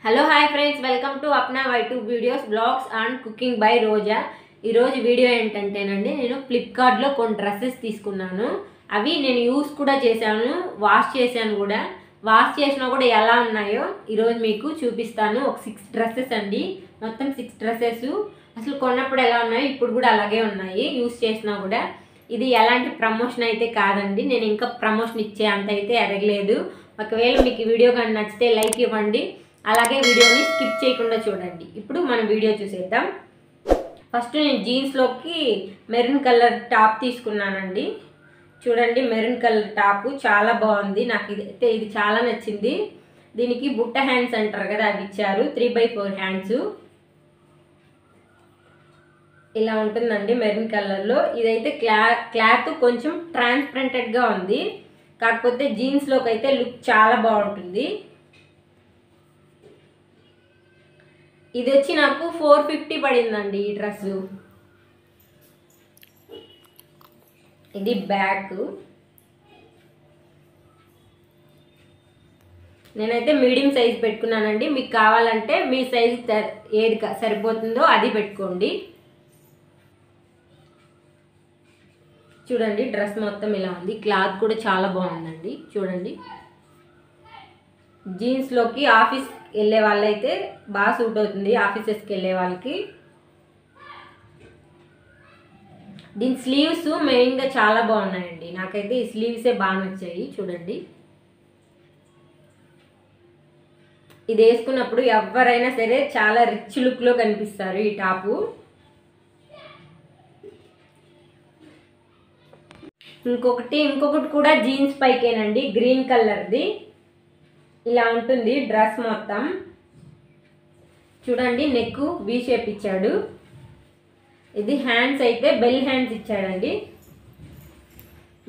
Hello hi friends, welcome to Apna YouTube videos blogs and cooking by Roja. ఈరోజు video ఏంటంటేనండి, నేను ఫ్లిప్కార్ట్లో కొన్ని డ్రెస్సెస్ తీసుకున్నాను. అవి నేను యూస్ కూడా చేశాను, వాష్ చేశాను కూడా. వాష్ చేసినా కూడా ఎలా ఉన్నాయో ఈరోజు మీకు చూపిస్తాను. ఒక 6 డ్రెస్సెస్ అండి, మొత్తం 6 డ్రెస్సెస్. అసలు కొన్నప్పుడు ఎలా ఉన్నాయో ఇప్పుడు కూడా అలాగే ఉన్నాయి, యూస్ చేసినా కూడా. ఇది ఎలాంటి ప్రమోషన్ అయితే కాదండి, నేను ఇంకా ప్రమోషన్ ఇచ్చే అంత అయితే ఎరగలేదు. ఒకవేళ మీకు ఈ వీడియో కానీ నచ్చితే లైక్ ఇవ్వండి, అలాగే వీడియోని స్కిప్ చేయకుండా చూడండి. ఇప్పుడు మనం వీడియో చూసేద్దాం. ఫస్ట్ నేను జీన్స్లోకి మెరూన్ కలర్ టాప్ తీసుకున్నానండి. చూడండి, మెరూన్ కలర్ టాప్ చాలా బాగుంది, నాకు ఇది చాలా నచ్చింది. దీనికి బుట్ట హ్యాండ్స్ అంటారు కదా, అవి ఇచ్చారు. 3/4 హ్యాండ్స్ ఇలా ఉంటుందండి మెరూన్ కలర్లో. ఇదైతే క్లాత్ కొంచెం ట్రాన్స్పరెంటెడ్గా ఉంది, కాకపోతే జీన్స్లోకి అయితే లుక్ చాలా బాగుంటుంది. ఇది వచ్చి నాకు 450 పడిందండి ఈ డ్రెస్సు. ఇది బ్యాక్. నేనైతే మీడియం సైజ్ పెట్టుకున్నానండి, మీకు కావాలంటే మీ సైజ్ ఏది సరిపోతుందో అది పెట్టుకోండి. చూడండి, డ్రెస్ మొత్తం ఇలా ఉంది, క్లాత్ కూడా చాలా బాగుందండి. చూడండి, జీన్స్లోకి ఆఫీస్ వెళ్ళే వాళ్ళైతే బాగా సూట్ అవుతుంది, ఆఫీసెస్కి వెళ్ళే వాళ్ళకి. దీని స్లీవ్స్ మెయిన్గా చాలా బాగున్నాయండి, నాకైతే ఈ స్లీవ్సే బాగా నచ్చాయి. చూడండి, ఇది వేసుకున్నప్పుడు ఎవరైనా సరే చాలా రిచ్ లుక్లో కనిపిస్తారు ఈ టాపు. ఇంకొకటి కూడా జీన్స్ పైకేనండి, గ్రీన్ కలర్ది. ఇలా ఉంటుంది డ్రెస్ మొత్తం. చూడండి, నెక్ వి షేప్ ఇచ్చాడు. ఇది హ్యాండ్స్ అయితే బెల్ హ్యాండ్స్ ఇచ్చాడండి.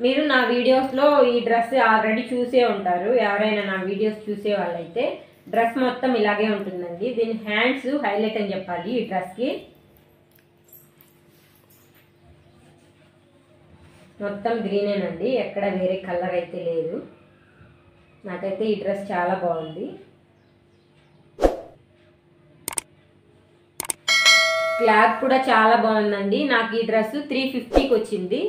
మీరు నా వీడియోస్లో ఈ డ్రెస్ ఆల్రెడీ చూసే ఉంటారు, ఎవరైనా నా వీడియోస్ చూసే వాళ్ళైతే. డ్రెస్ మొత్తం ఇలాగే ఉంటుందండి. దీని హ్యాండ్స్ హైలైట్ అని చెప్పాలి ఈ డ్రెస్కి. మొత్తం గ్రీనేనండి, ఎక్కడ వేరే కలర్ అయితే లేదు. నాకైతే ఈ డ్రెస్ చాలా బాగుంది. క్లాత్ కూడా చాలా బాగుందండి. నాకు ఈ డ్రెస్ 350కి వచ్చింది.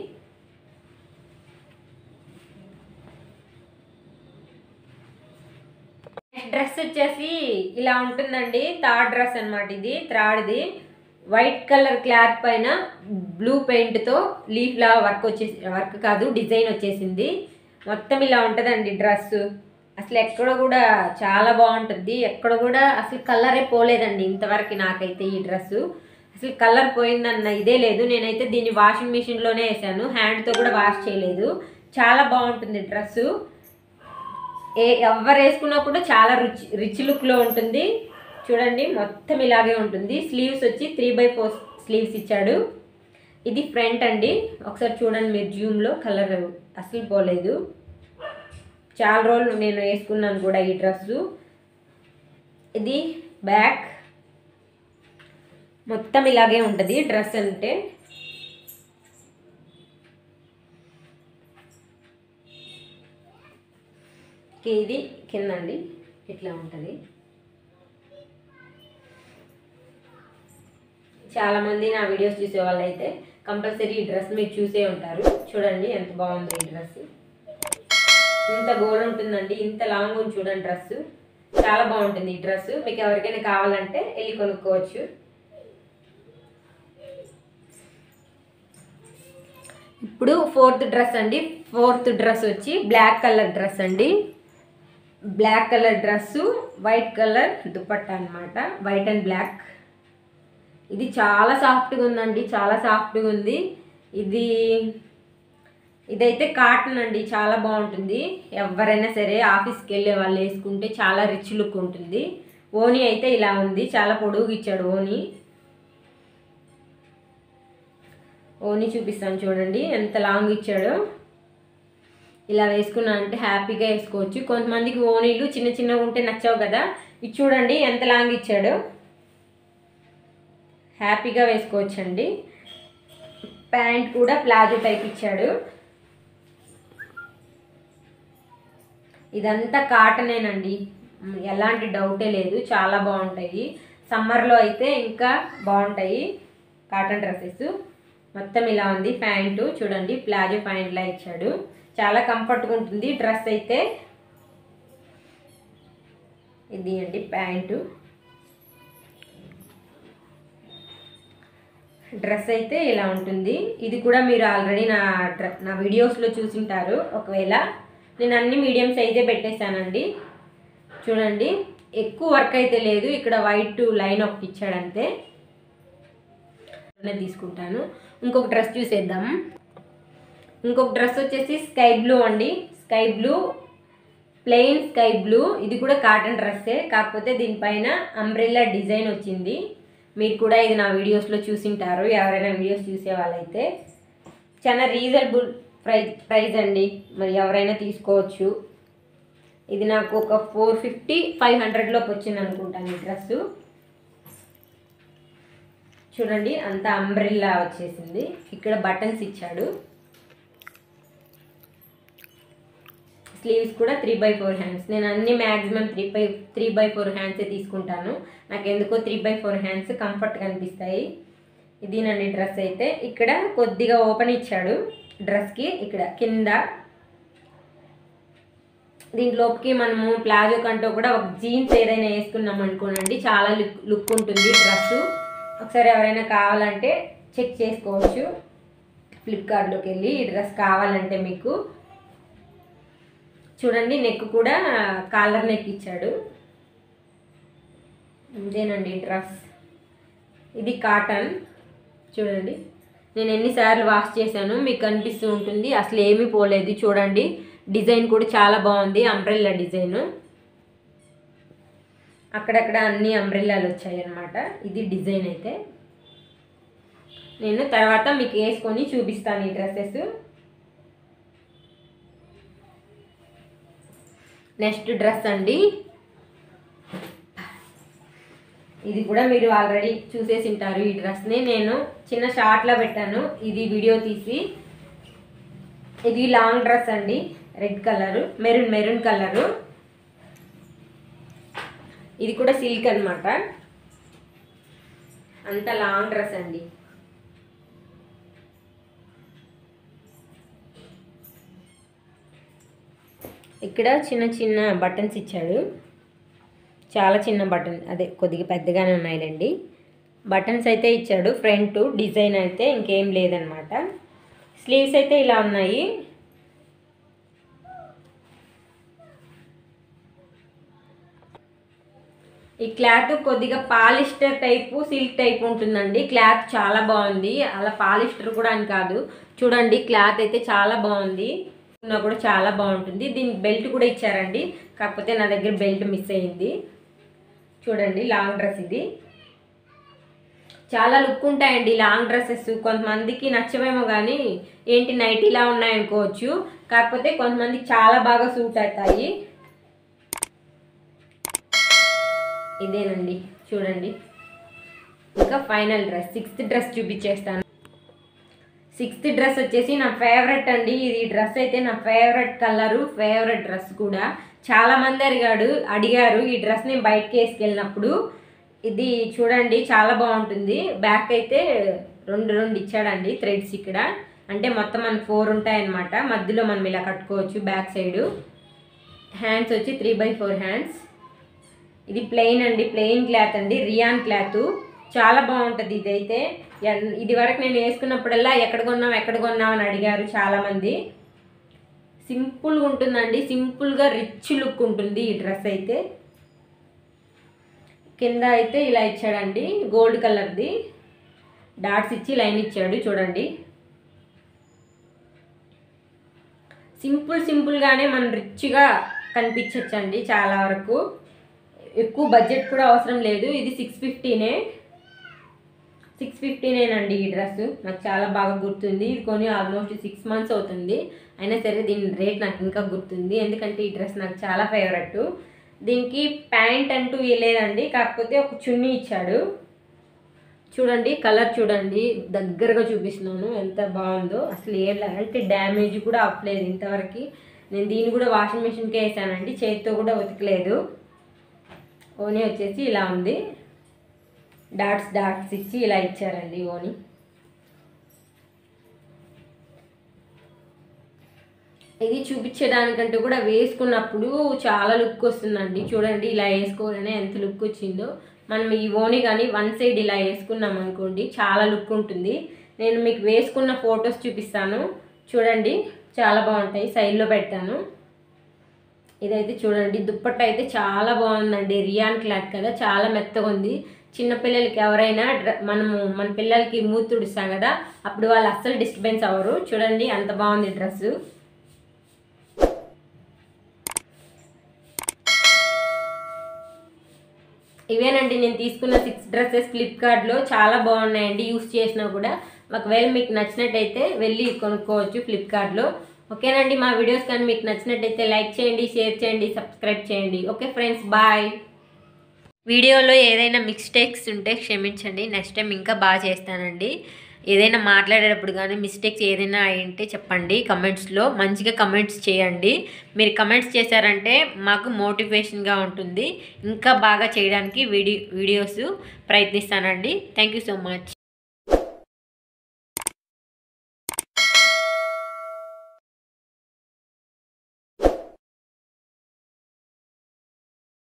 డ్రెస్ వచ్చేసి ఇలా ఉంటుందండి, థర్డ్ డ్రెస్ అనమాట. ఇది థర్డ్ది. వైట్ కలర్ క్లాత్ పైన బ్లూ పెయింట్తో లీఫ్లా వర్క్ కాదు, డిజైన్ వచ్చేసింది. మొత్తం ఇలా ఉంటుందండి డ్రెస్. అసలు ఎక్కడ కూడా చాలా బాగుంటుంది, ఎక్కడ కూడా అసలు కలరే పోలేదండి ఇంతవరకు. నాకైతే ఈ డ్రెస్సు అసలు కలర్ పోయిందన్న ఇదే లేదు. నేనైతే దీన్ని వాషింగ్ మిషన్లోనే వేసాను, హ్యాండ్తో కూడా వాష్ చేయలేదు. చాలా బాగుంటుంది డ్రెస్సు. ఎవరు వేసుకున్నా కూడా చాలా రిచ్ లుక్లో ఉంటుంది. చూడండి, మొత్తం ఇలాగే ఉంటుంది. స్లీవ్స్ వచ్చి 3/4 స్లీవ్స్ ఇచ్చాడు. ఇది ఫ్రంట్ అండి, ఒకసారి చూడండి మీరు జూమ్లో. కలర్ అసలు పోలేదు, చాలా రోజులు నేను వేసుకున్నాను కూడా ఈ డ్రెస్సు. ఇది బ్యాక్. మొత్తం ఇలాగే ఉంటుంది డ్రెస్ అంటే. ఇది కింద అండి, ఇట్లా ఉంటుంది. చాలామంది నా వీడియోస్ చూసే వాళ్ళు అయితే కంపల్సరీ ఈ డ్రెస్ మీరు చూసే ఉంటారు. చూడండి ఎంత బాగుందో ఈ డ్రెస్. ఇంత గోల్ ఉంటుందండి, ఇంత లాంగ్ ఉంది చూడండి డ్రెస్. చాలా బాగుంటుంది ఈ డ్రెస్. మీకు ఎవరికైనా కావాలంటే వెళ్ళి కొనుక్కోవచ్చు. ఇప్పుడు ఫోర్త్ డ్రెస్ అండి. ఫోర్త్ డ్రెస్ వచ్చి బ్లాక్ కలర్ డ్రెస్ అండి. Black colour dress, white colour dupatta అనమాట, వైట్ అండ్ బ్లాక్. ఇది చాలా సాఫ్ట్గా ఉందండి, చాలా సాఫ్ట్గా ఉంది. ఇదైతే కాటన్ అండి, చాలా బాగుంటుంది. ఎవరైనా సరే ఆఫీస్కి వెళ్ళే వాళ్ళు వేసుకుంటే చాలా రిచ్ లుక్ ఉంటుంది. ఓనీ అయితే ఇలా ఉంది, చాలా పొడుగు ఇచ్చాడు ఓనీ. ఓనీ చూపిస్తాను చూడండి ఎంత లాంగ్ ఇచ్చాడో. ఇలా వేసుకున్నా అంటే హ్యాపీగా వేసుకోవచ్చు. కొంతమందికి ఓనీలు చిన్న చిన్నగా ఉంటే నచ్చవు కదా, ఇది చూడండి ఎంత లాంగ్ ఇచ్చాడో, హ్యాపీగా వేసుకోవచ్చండి. ప్యాంట్ కూడా ప్లాజో టైప్ ఇచ్చాడు. ఇదంతా కాటనేనండి, ఎలాంటి డౌటే లేదు, చాలా బాగుంటాయి. సమ్మర్లో అయితే ఇంకా బాగుంటాయి కాటన్ డ్రెస్సెస్. మొత్తం ఇలా ఉంది. ప్యాంటు చూడండి, ప్లాజో ప్యాంట్లా ఇచ్చాడు. చాలా కంఫర్ట్గా ఉంటుంది డ్రెస్ అయితే. ఇది అండి ప్యాంటు. డ్రెస్ అయితే ఇలా ఉంటుంది. ఇది కూడా మీరు ఆల్రెడీ నా వీడియోస్లో చూసింటారు. ఒకవేళ నేను అన్ని మీడియం సైజే పెట్టేశానండి. చూడండి, ఎక్కువ వర్క్ అయితే లేదు. ఇక్కడ వైట్ లైన్ ఒకటి ఇచ్చాడంతే. తీసుకుంటాను. ఇంకొక డ్రెస్ చూసేద్దాం. ఇంకొక డ్రెస్ వచ్చేసి స్కై బ్లూ అండి. Sky blue, plain sky blue. ఇది కూడా కాటన్ డ్రెస్సే, కాకపోతే దీనిపైన అంబ్రెల్లా డిజైన్ వచ్చింది. మీరు కూడా ఇది నా వీడియోస్లో చూసింటారు, ఎవరైనా వీడియోస్ చూసే వాళ్ళైతే. చాలా రీజనబుల్ ప్రైస్ అండి, మరి ఎవరైనా తీసుకోవచ్చు. ఇది నాకు ఒక 450-500లోకి వచ్చింది అనుకుంటాను ఈ డ్రెస్సు. చూడండి, అంత అంబ్రెల్లా వచ్చేసింది. ఇక్కడ బటన్స్ ఇచ్చాడు. స్లీవ్స్ కూడా 3/4 హ్యాండ్స్. నేను అన్ని మ్యాక్సిమం 3/4 హ్యాండ్సే తీసుకుంటాను. నాకు ఎందుకో 3/4 హ్యాండ్స్ కంఫర్ట్గా అనిపిస్తాయి. ఇదేనండి డ్రెస్ అయితే. ఇక్కడ కొద్దిగా ఓపెన్ ఇచ్చాడు డ్రెస్కి. ఇక్కడ కింద దీంట్లోకి మనము ప్లాజో కంటూ కూడా ఒక జీన్స్ ఏదైనా వేసుకున్నాం అనుకోనండి, చాలా లుక్ ఉంటుంది డ్రెస్సు. ఒకసారి ఎవరైనా కావాలంటే చెక్ చేసుకోవచ్చు ఫ్లిప్కార్ట్లోకి వెళ్ళి. ఈ డ్రెస్ కావాలంటే మీకు. చూడండి, నెక్ కూడా కాలర్ నెక్ ఇచ్చాడు. ఇదేనండి డ్రెస్. ఇది కాటన్. చూడండి, నేను ఎన్నిసార్లు వాష్ చేశాను మీకు కనిపిస్తూ ఉంటుంది. అసలు ఏమీ పోలేదు. చూడండి, డిజైన్ కూడా చాలా బాగుంది, అంబ్రెల్లా డిజైన్. అక్కడక్కడ అన్ని అంబ్రెల్లాలు వచ్చాయి అన్నమాట. ఇది డిజైన్ అయితే. నేను తర్వాత మీకు వేసుకొని చూపిస్తాను ఈ డ్రెస్సెస్. నెక్స్ట్ డ్రెస్ అండి. ఇది కూడా మీరు ఆల్రెడీ చూసేసి ఉంటారు. ఈ డ్రెస్ని నేను చిన్న షార్ట్లో పెట్టాను ఇది వీడియో తీసి. ఇది లాంగ్ డ్రెస్ అండి, రెడ్ కలరు, మెరూన్ కలరు. ఇది కూడా సిల్క్ అన్నమాట. అంత లాంగ్ డ్రెస్ అండి. ఇక్కడ చిన్న చిన్న బటన్స్ ఇచ్చాడు. చాలా చిన్న బటన్, అదే కొద్దిగా పెద్దగానే ఉన్నాయిలేండి. బటన్స్ అయితే ఇచ్చాడు. ఫ్రంట్ డిజైన్ అయితే ఇంకేం లేదనమాట. స్లీవ్స్ అయితే ఇలా ఉన్నాయి. ఈ క్లాత్ కొద్దిగా పాలిస్టర్ టైపు, సిల్క్ టైప్ ఉంటుందండి. క్లాత్ చాలా బాగుంది. అలా పాలిస్టర్ కూడా అని కాదు. చూడండి, క్లాత్ అయితే చాలా బాగుంది, కూడా చాలా బాగుంటుంది. దీనికి బెల్ట్ కూడా ఇచ్చారండి, కాకపోతే నా దగ్గర బెల్ట్ మిస్ అయ్యింది. చూడండి, లాంగ్ డ్రెస్. ఇది చాలా లుక్ ఉంటాయండి లాంగ్ డ్రెస్సెస్. కొంతమందికి నచ్చవేమో కానీ ఏంటి నైటీలా ఉన్నాయనుకోవచ్చు, కాకపోతే కొంతమందికి చాలా బాగా సూట్ అవుతాయి. ఇదేనండి చూడండి. ఇంకా ఫైనల్ డ్రెస్, 6th డ్రెస్ చూపించేస్తాను. 6th డ్రెస్ వచ్చేసి నా ఫేవరెట్ అండి. ఇది డ్రెస్ అయితే నా ఫేవరెట్ కలరు, ఫేవరెట్ డ్రెస్ కూడా. చాలామంది అడిగారు ఈ డ్రెస్ నేను బయటకి వేసుకెళ్ళినప్పుడు. ఇది చూడండి, చాలా బాగుంటుంది. బ్యాక్ అయితే రెండు ఇచ్చాడండి థ్రెడ్స్ ఇక్కడ. అంటే మొత్తం మనకు 4 ఉంటాయన్నమాట. మధ్యలో మనం ఇలా కట్టుకోవచ్చు బ్యాక్ సైడు. హ్యాండ్స్ వచ్చి 3/4 హ్యాండ్స్. ఇది ప్లెయిన్ అండి, ప్లెయిన్ క్లాత్ అండి, రియాన్ క్లాత్. చాలా బాగుంటుంది ఇదైతే. ఇది వరకు నేను వేసుకున్నప్పుడల్లా ఎక్కడ కొన్నావు అని అడిగారు చాలామంది. సింపుల్గా ఉంటుందండి, సింపుల్గా రిచ్ లుక్ ఉంటుంది ఈ డ్రెస్ అయితే. కింద అయితే ఇలా ఇచ్చాడండి, గోల్డ్ కలర్ది డాట్స్ ఇచ్చి లైన్ ఇచ్చాడు. చూడండి, సింపుల్గానే మనం రిచ్గా కనిపించచ్చండి చాలా వరకు. ఎక్కువ బడ్జెట్ కూడా అవసరం లేదు. ఇది 650నేనండి ఈ డ్రెస్. నాకు చాలా బాగా గుర్తుంది. ఇది కొని ఆల్మోస్ట్ 6 months అవుతుంది. అయినా సరే దీని రేట్ నాకు ఇంకా గుర్తుంది, ఎందుకంటే ఈ డ్రెస్ నాకు చాలా ఫేవరెట్. దీనికి ప్యాంట్ అంటూ లేదండి, కాకపోతే ఒక చున్నీ ఇచ్చాడు. చూడండి, కలర్ చూడండి, దగ్గరగా చూపిస్తున్నాను ఎంత బాగుందో. అసలు ఎలాంటి డ్యామేజ్ కూడా అవ్వలేదు ఇంతవరకు. నేను దీన్ని కూడా వాషింగ్ మెషిన్కే వేసానండి, చేతితో కూడా ఉతకలేదు. ఓని వచ్చేసి ఇలా ఉంది, డాట్స్ డాట్స్ ఇచ్చి ఇలా ఇచ్చారండి ఓని. ఇది చూపించడానికంటే కూడా వేసుకున్నప్పుడు చాలా లుక్ వస్తుందండి. చూడండి ఇలా వేసుకోగానే ఎంత లుక్ వచ్చిందో. మనం ఈ ఓని కానీ వన్ సైడ్ ఇలా వేసుకున్నాం అనుకోండి చాలా లుక్ ఉంటుంది. నేను మీకు వేసుకున్న ఫొటోస్ చూపిస్తాను చూడండి, చాలా బాగుంటాయి. సైడ్లో పెడతాను. ఇదైతే చూడండి, దుప్పట్ట అయితే చాలా బాగుందండి. రియాన్ క్లాత్ కదా, చాలా మెత్తగా ఉంది. చిన్నపిల్లలకి ఎవరైనా మన పిల్లలకి మూతి తుడుస్తాం కదా, అప్పుడు వాళ్ళు అస్సలు డిస్టర్బెన్స్ అవ్వరు. చూడండి అంత బాగుంది డ్రెస్సు. ఇవేనండి నేను తీసుకున్న 6 డ్రెస్సెస్ ఫ్లిప్కార్ట్లో. చాలా బాగున్నాయండి యూస్ చేసినా కూడా. ఒకవేళ మీకు నచ్చినట్టయితే వెళ్ళి కొనుక్కోవచ్చు ఫ్లిప్కార్ట్లో. ఓకేనండి, మా వీడియోస్ కానీ మీకు నచ్చినట్టయితే లైక్ చేయండి, షేర్ చేయండి, సబ్స్క్రైబ్ చేయండి. Okay friends, bye. వీడియోలో ఏదైనా మిస్టేక్స్ ఉంటే క్షమించండి, నెక్స్ట్ టైం ఇంకా బాగా చేస్తానండి. ఏదైనా మాట్లాడేటప్పుడు కానీ మిస్టేక్స్ ఏదైనా అయింటే చెప్పండి కమెంట్స్లో. మంచిగా కమెంట్స్ చేయండి. మీరు కమెంట్స్ చేశారంటే మాకు మోటివేషన్గా ఉంటుంది, ఇంకా బాగా చేయడానికి వీడియోస్ ప్రయత్నిస్తానండి. Thank you so much.